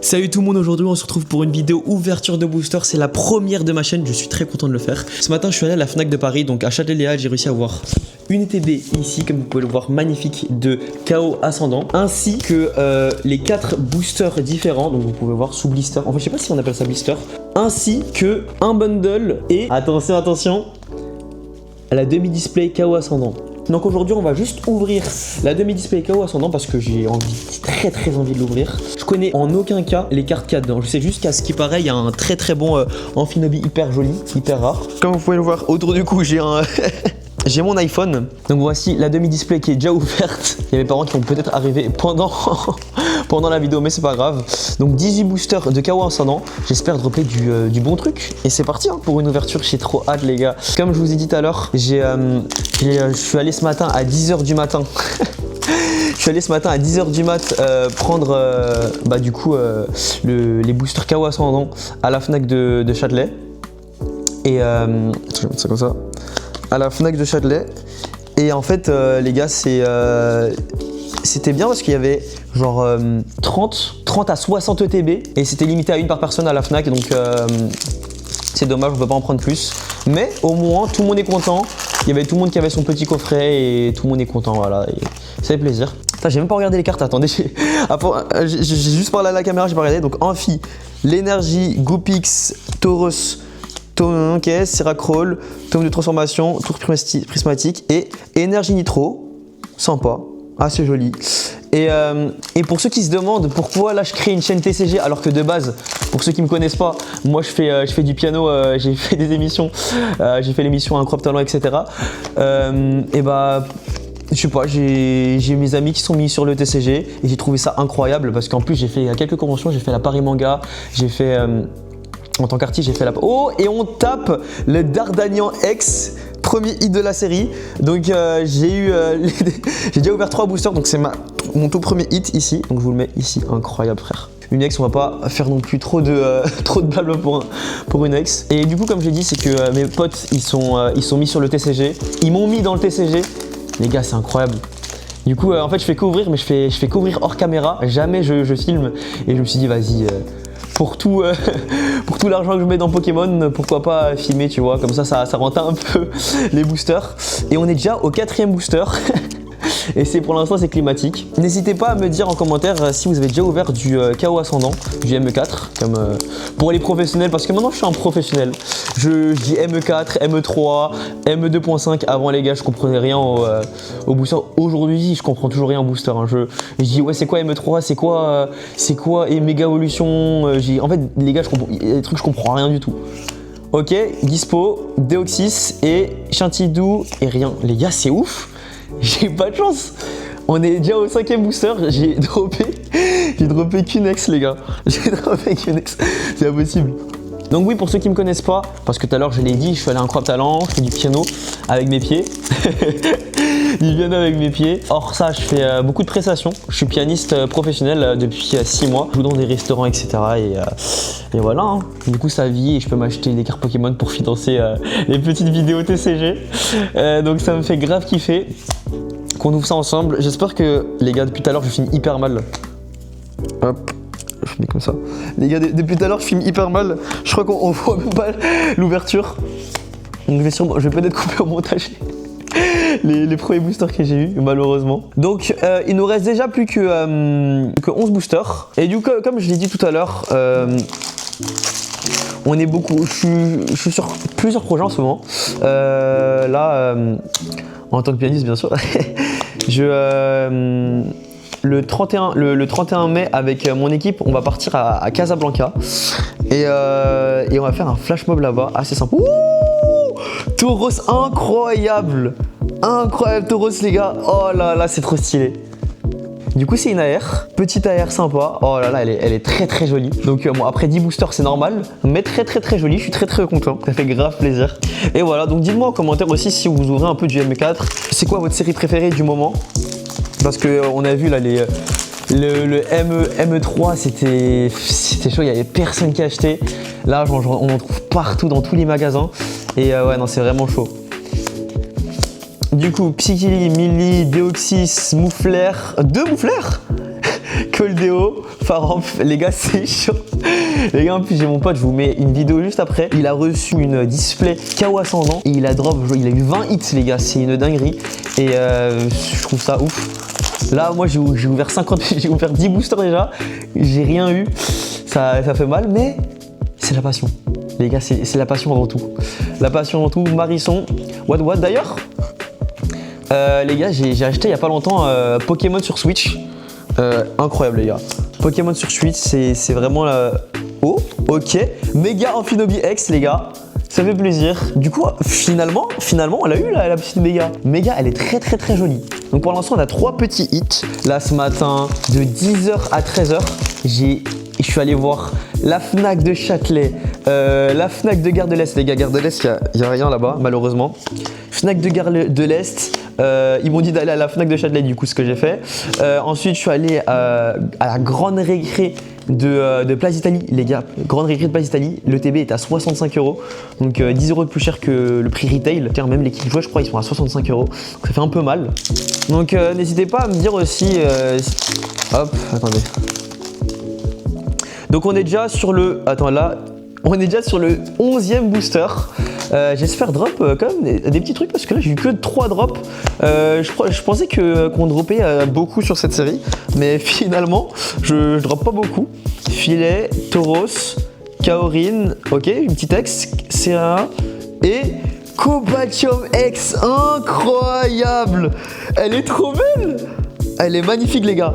Salut tout le monde, aujourd'hui on se retrouve pour une vidéo ouverture de booster, c'est la première de ma chaîne, je suis très content de le faire. Ce matin je suis allé à la Fnac de Paris, donc à Châtelet-Léal, j'ai réussi à avoir une ETB ici, comme vous pouvez le voir, magnifique, de KO Ascendant, ainsi que les 4 boosters différents, donc vous pouvez voir sous blister, enfin je sais pas si on appelle ça blister, ainsi que un bundle et, attention, la demi-display KO Ascendant. Donc aujourd'hui on va juste ouvrir la demi-display KO Ascendant parce que j'ai très envie de l'ouvrir. Je connais en aucun cas les cartes qu'il y a dedans. Je sais juste qu'à ce qui paraît il y a un très bon Amphinobi hyper joli, hyper rare. Comme vous pouvez le voir autour du cou j'ai un... J'ai mon iPhone, donc voici la demi-display qui est déjà ouverte. Il y a mes parents qui vont peut-être arriver pendant la vidéo, mais c'est pas grave. Donc 18 boosters de KO Ascendant, j'espère dropper du bon truc. Et c'est parti hein, pour une ouverture, j'ai trop hâte les gars. Comme je vous ai dit tout à l'heure, je suis allé ce matin à 10h du matin. Je suis allé ce matin à 10h du mat prendre les boosters KO Ascendant à la Fnac de Châtelet. Et attends, je vais mettre ça comme ça. À la Fnac de Châtelet. Et en fait les gars c'était bien parce qu'il y avait genre 30 à 60 ETB et c'était limité à une par personne à la Fnac, donc c'est dommage, on peut pas en prendre plus, mais au moins tout le monde est content. Il y avait tout le monde qui avait son petit coffret et tout le monde est content, voilà, et ça fait plaisir. Putain, j'ai même pas regardé les cartes, attendez, j'ai juste parlé à la caméra, j'ai pas regardé. Donc Amphi, l'énergie, Goopix, Tauros, Tome caisse, Seracroll, tome de transformation, tour prismatique et énergie nitro, sympa, assez joli. Et pour ceux qui se demandent pourquoi là je crée une chaîne TCG alors que de base, pour ceux qui me connaissent pas, moi je fais du piano, j'ai fait des émissions, j'ai fait l'émission Incroyable Talent, etc. Et bah je sais pas, j'ai mes amis qui sont mis sur le TCG et j'ai trouvé ça incroyable parce qu'en plus j'ai fait quelques conventions, j'ai fait la Paris Manga, j'ai fait en tant qu'artiste, j'ai fait la... Oh, et on tape le Dardanian X, premier hit de la série. Donc j'ai déjà ouvert 3 boosters, donc c'est mon tout premier hit ici. Donc je vous le mets ici, incroyable frère. Une ex, on va pas faire non plus trop de blabla pour une ex. Et du coup, comme j'ai dit, c'est que mes potes, ils sont mis sur le TCG. Ils m'ont mis dans le TCG. Les gars, c'est incroyable. Du coup, en fait, je fais qu'ouvrir, mais je fais qu'ouvrir hors caméra. Jamais je filme. Et je me suis dit, vas-y... pour tout l'argent que je mets dans Pokémon, pourquoi pas filmer, tu vois, comme ça rend un peu les boosters. Et on est déjà au 4e booster. Et pour l'instant c'est climatique. N'hésitez pas à me dire en commentaire si vous avez déjà ouvert du KO Ascendant, du ME4, comme pour les professionnels, parce que maintenant je suis un professionnel. Je dis ME4, ME3, ME2.5. Avant les gars je comprenais rien au booster. Aujourd'hui je comprends toujours rien au booster. Hein. Je dis ouais c'est quoi ME3, c'est quoi et Méga Evolution. En fait les gars il y a des trucs je comprends rien du tout. Ok, Dispo, Deoxys et Chantidou et rien. Les gars c'est ouf. J'ai pas de chance. On est déjà au 5e booster. J'ai droppé qu'une ex les gars. J'ai droppé qu'une ex. C'est impossible. Donc oui, pour ceux qui me connaissent pas, parce que tout à l'heure je l'ai dit, je suis allé à Incroyable Talent, je fais du piano avec mes pieds. Du piano avec mes pieds. Or ça, je fais beaucoup de prestations. Je suis pianiste professionnel depuis 6 mois. Je joue dans des restaurants, etc. Et voilà. Hein. Du coup, ça vit et je peux m'acheter des cartes Pokémon pour financer les petites vidéos TCG. Donc ça me fait grave kiffer qu'on ouvre ça ensemble. J'espère que les gars, depuis tout à l'heure, je finis hyper mal. Hop. Je finis comme ça. Les gars, depuis tout à l'heure, je filme hyper mal. Je crois qu'on voit même pas l'ouverture. Donc je vais peut-être couper au montage les premiers boosters que j'ai eu, malheureusement. Donc il nous reste déjà plus que 11 boosters. Et du coup, comme je l'ai dit tout à l'heure, on est beaucoup. Je suis sur plusieurs projets en ce moment. En tant que pianiste, bien sûr. Le 31 mai, avec mon équipe, on va partir à Casablanca et on va faire un flash mob là-bas, assez sympa. Tauros, incroyable Tauros les gars, oh là là, c'est trop stylé. Du coup c'est une AR, petite AR sympa, oh là là, elle est très jolie. Donc bon, après 10 boosters c'est normal, mais très jolie, je suis très content, ça fait grave plaisir. Et voilà, donc dites-moi en commentaire aussi si vous ouvrez un peu du ME4, c'est quoi votre série préférée du moment? Parce que on a vu là le ME3 c'était chaud, il y avait personne qui achetait. Là on en trouve partout dans tous les magasins. Et ouais non c'est vraiment chaud. Du coup Psychili, Milli, Deoxys, Moufleur, 2 Moufleurs. Coldeo, Faramp, les gars, c'est chaud. Les gars, en plus, j'ai mon pote, je vous mets une vidéo juste après. Il a reçu une display KO ascendant et il a drop, il a eu 20 hits, les gars, c'est une dinguerie. Et je trouve ça ouf. Là, moi, j'ai ouvert 50, j'ai ouvert 10 boosters déjà. J'ai rien eu. Ça fait mal, mais c'est la passion. Les gars, c'est la passion avant tout. La passion avant tout. Marisson, what d'ailleurs. Les gars, j'ai acheté il y a pas longtemps Pokémon sur Switch. Incroyable les gars. Pokémon sur Switch, c'est vraiment la... Oh, ok. Méga Amphinobi X les gars. Ça fait plaisir. Du coup, finalement, on l'a eu la petite méga. Méga, elle est très jolie. Donc pour l'instant, on a 3 petits hits. Là, ce matin, de 10h à 13h, je suis allé voir la Fnac de Châtelet, la Fnac de Gare de l'Est. Les gars, Gare de l'Est, il n'y a rien là-bas, malheureusement. Fnac de Gare de l'Est. Ils m'ont dit d'aller à la Fnac de Châtelet, du coup, ce que j'ai fait. Ensuite, je suis allé à la grande récré de Place d'Italie. Les gars, grande récré de Place d'Italie. Le TB est à 65 €. Donc 10 € de plus cher que le prix retail. Tiens, même les kits jouets, je crois, ils sont à 65 €. Donc ça fait un peu mal. Donc n'hésitez pas à me dire aussi. Hop, attendez. Donc on est déjà sur le. Attends, là. On est déjà sur le 11e booster. J'espère drop quand même des petits trucs parce que là j'ai eu que 3 drops. Je pensais qu'on dropait beaucoup sur cette série, mais finalement je drop pas beaucoup. Filet, Tauros, Kaorin, ok, une petite X, CA et Cobatium X, incroyable. Elle est trop belle. Elle est magnifique les gars.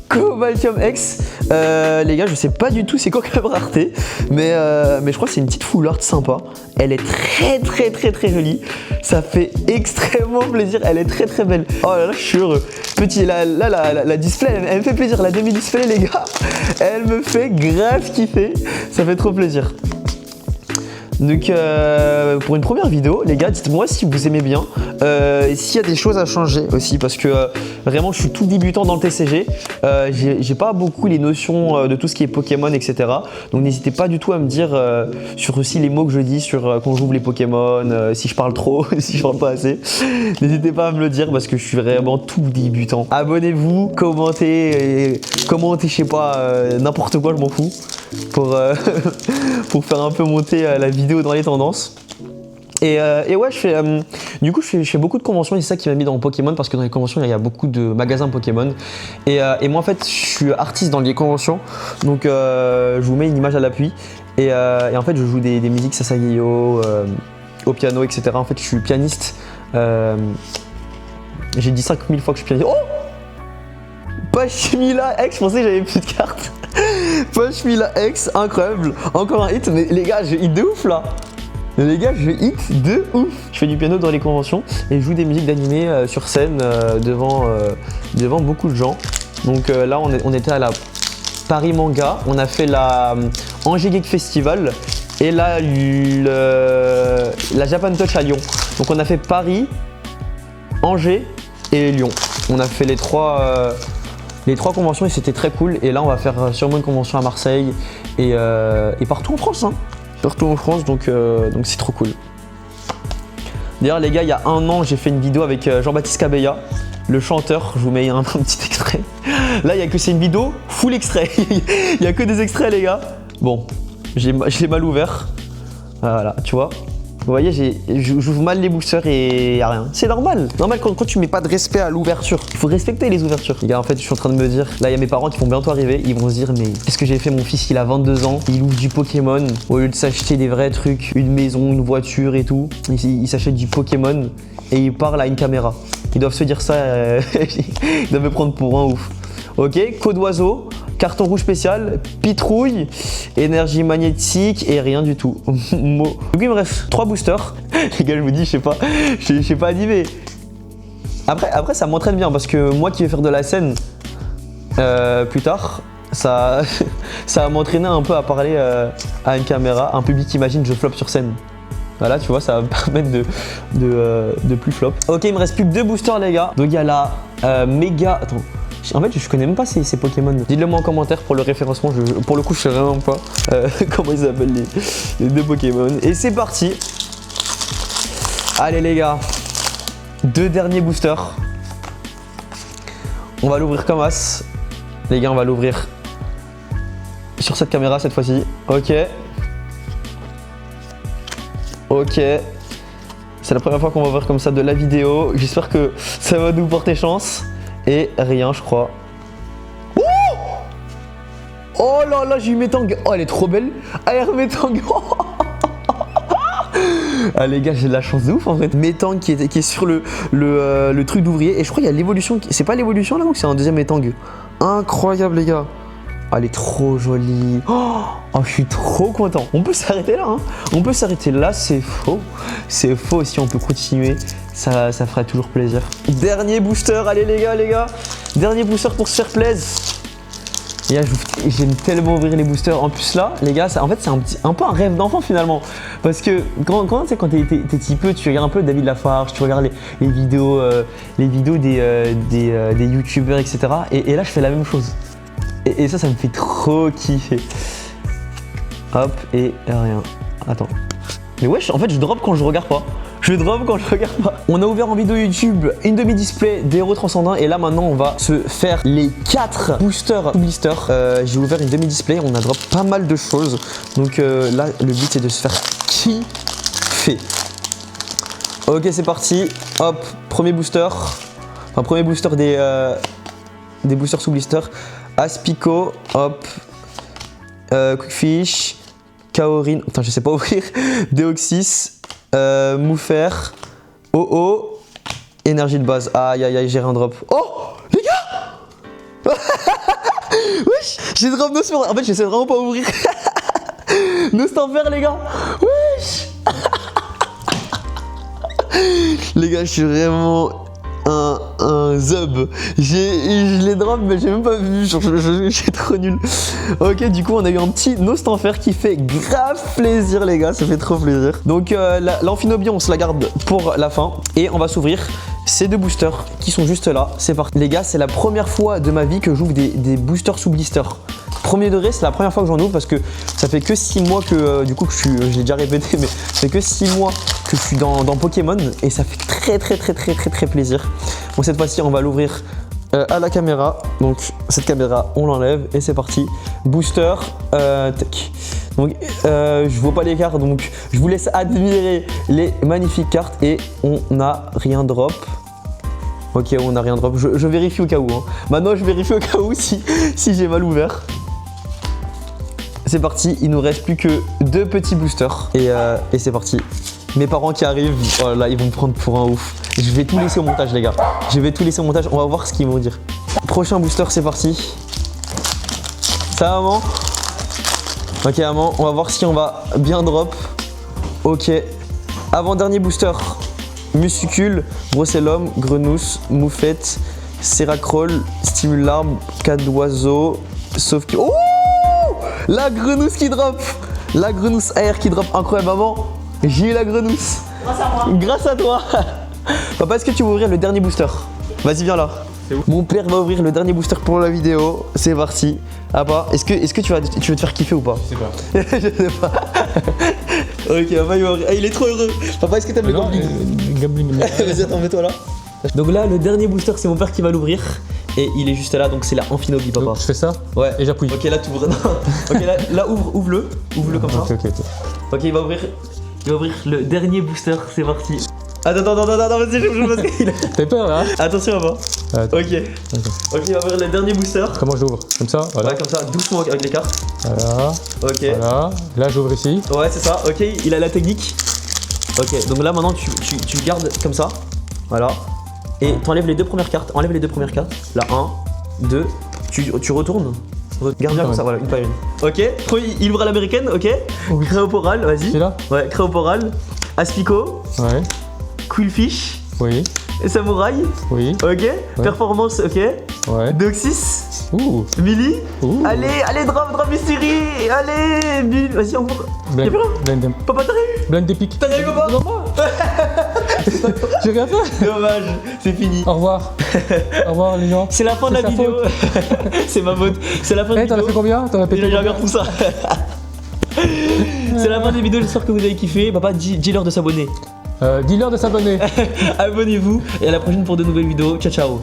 Cobatium X, les gars, je sais pas du tout c'est quoi comme rareté, mais je crois que c'est une petite full art sympa. Elle est très jolie. Ça fait extrêmement plaisir. Elle est très belle. Oh là là, je suis heureux. Petit, la display, elle me fait plaisir. La demi-display, les gars, elle me fait grave kiffer. Ça fait trop plaisir. Donc pour une première vidéo, les gars, dites-moi si vous aimez bien, s'il y a des choses à changer aussi, parce que vraiment je suis tout débutant dans le TCG, j'ai pas beaucoup les notions de tout ce qui est Pokémon, etc. Donc n'hésitez pas du tout à me dire sur aussi les mots que je dis sur quand j'ouvre les Pokémon, si je parle trop, si je parle pas assez. N'hésitez pas à me le dire parce que je suis vraiment tout débutant. Abonnez-vous, commentez, je sais pas, n'importe quoi, je m'en fous, pour faire un peu monter la vidéo dans les tendances. Et ouais, du coup je fais beaucoup de conventions et c'est ça qui m'a mis dans Pokémon parce que dans les conventions il y a beaucoup de magasins Pokémon et moi en fait je suis artiste dans les conventions donc je vous mets une image à l'appui et en fait je joue des musiques Sasageyo au piano, etc. En fait je suis pianiste, j'ai dit 5000 fois que je suis pianiste. Oh, Pachmila X, je pensais que j'avais plus de cartes. Pachmila X, incroyable, encore un hit, mais les gars je hit de ouf là. Les gars, je hit de ouf. Je fais du piano dans les conventions et je joue des musiques d'animé sur scène devant beaucoup de gens. Donc là, on était à la Paris Manga, on a fait la Angers Geek Festival et là, la Japan Touch à Lyon. Donc on a fait Paris, Angers et Lyon. On a fait les trois conventions et c'était très cool. Et là, on va faire sûrement une convention à Marseille et partout en France. Hein. Partout en France, donc c'est trop cool. D'ailleurs les gars, il y a un an j'ai fait une vidéo avec Jean-Baptiste Cabella, le chanteur, je vous mets un petit extrait. Là il y a que c'est une vidéo full extrait, il y a que des extraits les gars. Bon, je l'ai mal ouvert, voilà, tu vois. Vous voyez, j'ouvre mal les boosters et y a rien. C'est normal. Normal quand tu mets pas de respect à l'ouverture. Il faut respecter les ouvertures. Les gars, en fait, je suis en train de me dire, là, il y a mes parents qui vont bientôt arriver. Ils vont se dire, mais qu'est-ce que j'ai fait? Mon fils, il a 22 ans. Il ouvre du Pokémon. Au lieu de s'acheter des vrais trucs, une maison, une voiture et tout, il s'achète du Pokémon et il parle à une caméra. Ils doivent se dire ça. Ils doivent me prendre pour un ouf. Ok, Code d'oiseau. Carton rouge spécial, pitrouille, énergie magnétique et rien du tout. Donc il me reste 3 boosters. Les gars, je vous dis, je sais pas animer. Après ça m'entraîne bien parce que moi qui vais faire de la scène plus tard, ça va m'entraîner un peu à parler à une caméra, un public qui imagine que je flop sur scène. Voilà, tu vois, ça va me permettre de plus flop. Ok, il me reste plus que 2 boosters les gars. Donc il y a la méga... Attends. En fait, je connais même pas ces Pokémon. Dites-le moi en commentaire pour le référencement. Pour le coup, je sais vraiment pas comment ils s'appellent les 2 Pokémon. Et c'est parti. Allez les gars, 2 derniers boosters. On va l'ouvrir comme as. Les gars, on va l'ouvrir sur cette caméra cette fois-ci. Ok. Ok. C'est la première fois qu'on va ouvrir comme ça de la vidéo. J'espère que ça va nous porter chance. Et rien, je crois. Oh là là, j'ai eu Metang. Oh, elle est trop belle. AR Metang. Ah les gars, j'ai de la chance de ouf en fait. Metang qui est sur le truc d'ouvrier. Et je crois qu'il y a l'évolution. C'est pas l'évolution là ou c'est un deuxième Metang? Incroyable les gars. Ah, elle est trop jolie. Oh, je suis trop content. On peut s'arrêter là. Hein. On peut s'arrêter là, c'est faux. C'est faux. Si on peut continuer, ça ferait toujours plaisir. Dernier booster. Allez les gars. Dernier booster pour se faire plaisir. J'aime tellement ouvrir les boosters. En plus là, les gars, en fait c'est un peu un rêve d'enfant finalement. Parce que quand t'es petit peu, tu regardes un peu David Lafarge, tu regardes les vidéos des youtubeurs, etc. Et là je fais la même chose. Et ça me fait trop kiffer. Hop, et rien. Attends. Mais wesh, en fait je drop quand je regarde pas. On a ouvert en vidéo YouTube une demi-display d'Hero Transcendant et là maintenant on va se faire les 4 boosters sous blister. J'ai ouvert une demi-display, on a drop pas mal de choses. Donc là le but c'est de se faire kiffer. Ok, c'est parti. Hop, premier booster. Enfin premier booster des boosters sous blister. Aspico, hop. Quickfish, Kaorin, putain je sais pas ouvrir. Deoxys. Moufer, OO, énergie de base. Aïe, j'ai rien drop. Oh, les gars. Wesh, j'ai drop Nos. En fait, je sais vraiment pas ouvrir. Nos enfer, les gars. Wesh. Les gars, je suis vraiment un zub. Je les drop, mais j'ai même pas vu. Je suis trop nul. Ok, du coup, on a eu un petit Nostanfer qui fait grave plaisir, les gars. Ça fait trop plaisir. Donc, l'Amphinobia, on se la garde pour la fin. Et on va s'ouvrir ces deux boosters qui sont juste là. C'est parti. Les gars, c'est la première fois de ma vie que j'ouvre des boosters sous blister. Premier degré, c'est la première fois que j'en ouvre parce que ça fait que 6 mois que, du coup, je l'ai déjà répété, mais ça fait que 6 mois que je suis dans Pokémon et ça fait très plaisir. Bon, cette fois-ci, on va l'ouvrir à la caméra. Donc, cette caméra, on l'enlève et c'est parti. Booster, tech. Donc, je vois pas les cartes, donc je vous laisse admirer les magnifiques cartes et on n'a rien drop. Ok, on n'a rien drop. Je vérifie au cas où. Hein. Maintenant, je vérifie au cas où si j'ai mal ouvert. C'est parti, il nous reste plus que 2 petits boosters et c'est parti. Mes parents qui arrivent, oh là, ils vont me prendre pour un ouf. Je vais tout laisser au montage les gars. Je vais tout laisser au montage, on va voir ce qu'ils vont dire. Prochain booster, c'est parti. Ça va maman? Ok maman, on va voir si on va bien drop. Ok. Avant-dernier booster. Muscule, Brossellum, Grenousse, Moufette, Seracroll, Stimule l'arbre, 4 d'oiseaux, sauf que... Oh, la grenousse qui drop. La grenousse AR qui drop, incroyable maman. J'ai eu la grenousse. Grâce à moi. Grâce à toi. Papa, est-ce que tu veux ouvrir le dernier booster? Vas-y, viens là. Mon père va ouvrir le dernier booster pour la vidéo. C'est parti. Papa, est-ce que tu veux te faire kiffer ou pas? Je sais pas. Je sais pas. Ok, papa, il va ouvrir. Ah, il est trop heureux. Papa, est-ce que t'aimes le gambling? Vas-y, attends, mets-toi là. Donc là, le dernier booster, c'est mon père qui va l'ouvrir. Et il est juste là, donc c'est la Amphinobie, papa. Donc, je fais ça? Ouais. Et j'appuie. Ok, là, tu ouvres. Ok, là, ouvre-le. Ouvre-le comme ça. Ok. Ok, il va ouvrir le dernier booster, c'est parti. Attends, vas-y, je parce qu'il a... T'as peur là? Attention, papa. Attends. Ok, il va ouvrir le dernier booster. Comment j'ouvre? Comme ça? Voilà. Ouais, comme ça, doucement avec les cartes. Voilà. Ok. Voilà. Là, j'ouvre ici. Ouais, c'est ça. Ok, il a la technique. Ok, donc là, maintenant, tu gardes comme ça. Voilà. Et t'enlèves les 2 premières cartes. Enlève les 2 premières cartes. Là, 1, 2. Tu retournes. Garde bien comme ça, voilà, une par une. Ok, il ouvre à l'américaine, ok. Oui. Créoporal, vas-y. C'est là? Ouais, Créoporal. Aspico. Ouais. Quillfish. Oui. Samouraï. Oui. Ok. Performance, ok. Ouais. Deoxys. Ouh. Millie. Ouh. Allez, drop mystery. Allez, Millie. Vas-y, on ouvre. Y'a plus rien. Blind. Papa, t'as réussi. Blind d'épique. T'as réussi, papa. J'ai rien fait. Dommage, c'est fini. Au revoir. Au revoir les gens. C'est la fin de la sa vidéo. C'est ma faute. C'est la fin de la Eh, t'en as vidéo. fait combien? T'en as pété J'ai combien? regardé tout ça. C'est la fin des vidéos, j'espère que vous avez kiffé. Papa, dis-leur de s'abonner. Dis-leur de s'abonner. Abonnez-vous et à la prochaine pour de nouvelles vidéos. Ciao, ciao.